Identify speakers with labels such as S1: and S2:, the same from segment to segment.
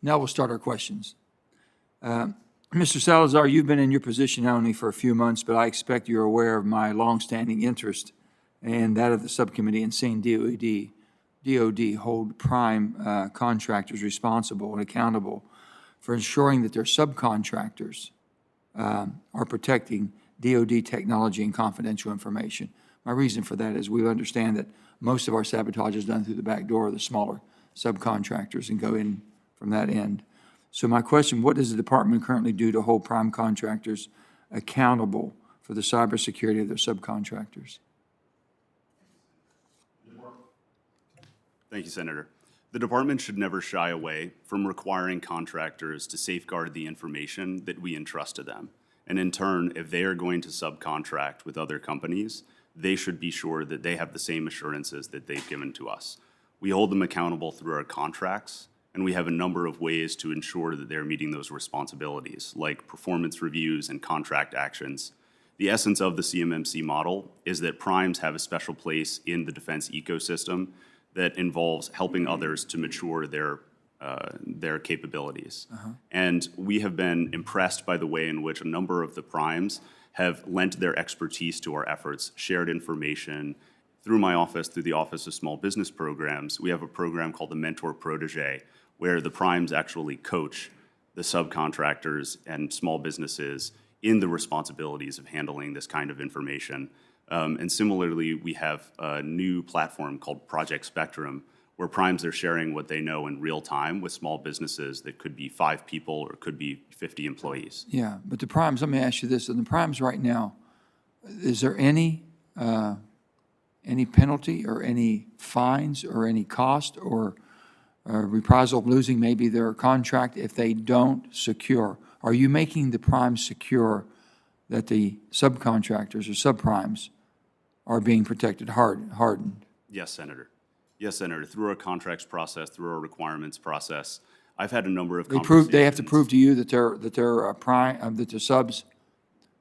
S1: Now we'll start our questions. Mr. Salazar, you've been in your position only for a few months, but I expect you're aware of my longstanding interest and that of the subcommittee in seeing DOD hold prime contractors responsible and accountable for ensuring that their subcontractors are protecting DOD technology and confidential information. My reason for that is we understand that most of our sabotage is done through the back door of the smaller subcontractors and go in from that end. So my question, what does the department currently do to hold prime contractors accountable for the cybersecurity of their subcontractors?
S2: Thank you, Senator. The department should never shy away from requiring contractors to safeguard the information that we entrust to them. And in turn, if they are going to subcontract with other companies, they should be sure that they have the same assurances that they've given to us. We hold them accountable through our contracts, and we have a number of ways to ensure that they're meeting those responsibilities, like performance reviews and contract actions. The essence of the CMMC model is that primes have a special place in the defense ecosystem that involves helping others to mature their capabilities. And we have been impressed by the way in which a number of the primes have lent their expertise to our efforts, shared information. Through my office, through the Office of Small Business Programs, we have a program called the Mentor Protege, where the primes actually coach the subcontractors and small businesses in the responsibilities of handling this kind of information. And similarly, we have a new platform called Project Spectrum, where primes are sharing what they know in real time with small businesses that could be 5 people or could be 50 employees.
S1: Yeah, but the primes, let me ask you this, in the primes right now, is there any penalty or any fines or any cost or reprisal of losing maybe their contract if they don't secure? Are you making the primes secure that the subcontractors or subprimes are being protected, hardened?
S2: Yes, Senator. Yes, Senator. Through our contracts process, through our requirements process, I've had a number of conversations.
S1: They have to prove to you that their subs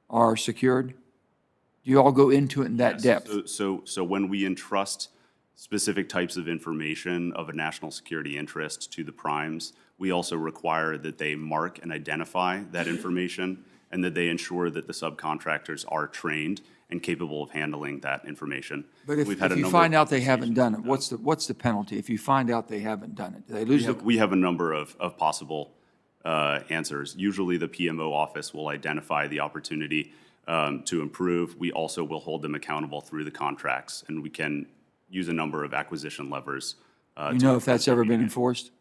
S1: are secured. Do you all go into it in that depth?
S2: So when we entrust specific types of information of a national security interest to the primes, we also require that they mark and identify that information and that they ensure that the subcontractors are trained and capable of handling that information.
S1: But if you find out they haven't done it, what's the penalty if you find out they haven't done it? Do they lose
S2: we have a number of possible answers. Usually the PMO office will identify the opportunity to improve. We also will hold them accountable through the contracts, and we can use a number of acquisition levers.
S1: You know if that's ever been enforced?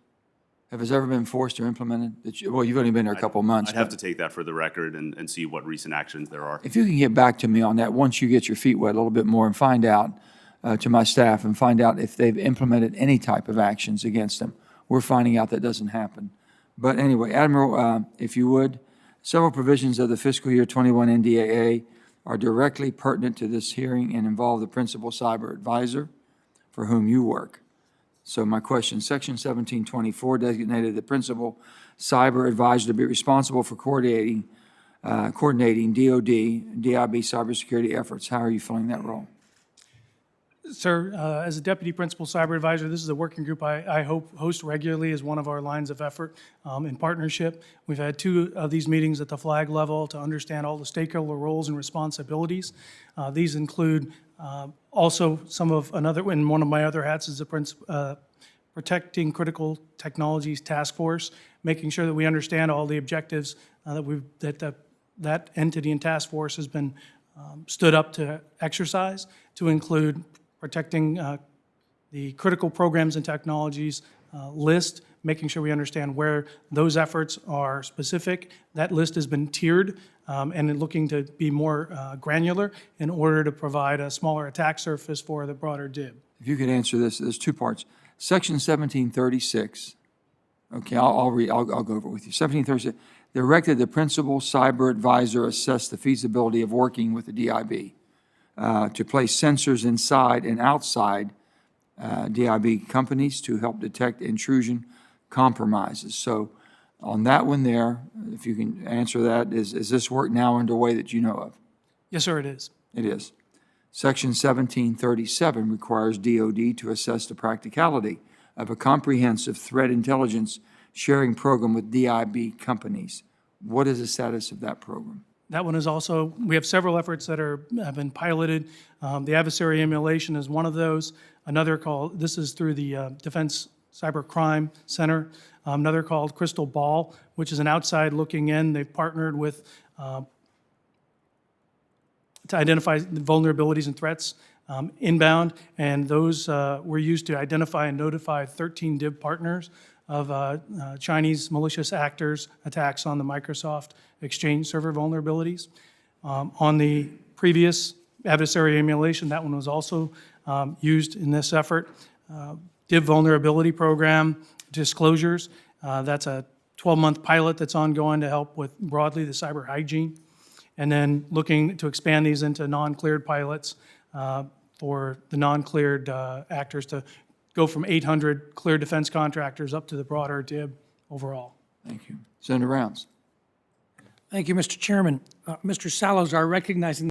S1: Have it ever been enforced or implemented? Well, you've only been there a couple of months.
S2: I'd have to take that for the record and see what recent actions there are.
S1: If you can get back to me on that once you get your feet wet a little bit more and find out to my staff and find out if they've implemented any type of actions against them. We're finding out that doesn't happen. But anyway, Admiral, if you would, several provisions of the fiscal year 21 NDAA are directly pertinent to this hearing and involve the principal cyber advisor for whom you work. So my question, Section 1724 designated the principal cyber advisor to be responsible for coordinating DOD, DIB cybersecurity efforts. How are you filling that role?
S3: Sir, as a Deputy Principal Cyber Advisor, this is a working group I host regularly as one of our lines of effort in partnership. We've had 2 of these meetings at the flag level to understand all the stakeholder roles and responsibilities. These include also one of my other hats is the Protecting Critical Technologies Task Force, making sure that we understand all the objectives that entity and task force has been stood up to exercise, to include protecting the critical programs and technologies list, making sure we understand where those efforts are specific. That list has been tiered and looking to be more granular in order to provide a smaller attack surface for the broader DIB.
S1: If you could answer this, there's 2 parts. Section 1736, okay, I'll go over it with you. 1736, directed the principal cyber advisor assess the feasibility of working with the DIB to place sensors inside and outside DIB companies to help detect intrusion compromises. So on that one there, if you can answer that, is this work now underway that you know of?
S3: Yes, sir, it is.
S1: It is. Section 1737 requires DOD to assess the practicality of a comprehensive threat intelligence sharing program with DIB companies. What is the status of that program?
S3: That one is also, we have several efforts that have been piloted. The adversary emulation is one of those. Another called, this is through the Defense Cyber Crime Center. Another called Crystal Ball, which is an outside looking in. They've partnered with to identify the vulnerabilities and threats inbound, and those were used to identify and notify 13 DIB partners of Chinese malicious actors' attacks on the Microsoft Exchange server vulnerabilities. On the previous adversary emulation, that one was also used in this effort. DIB vulnerability program disclosures, that's a 12-month pilot that's ongoing to help with broadly the cyber hygiene. And then looking to expand these into non-cleared pilots for the non-cleared actors to go from 800 cleared defense contractors up to the broader DIB overall.
S1: Thank you. Senator Rounds.
S4: Thank you, Mr. Chairman. Mr. Salazar, recognizing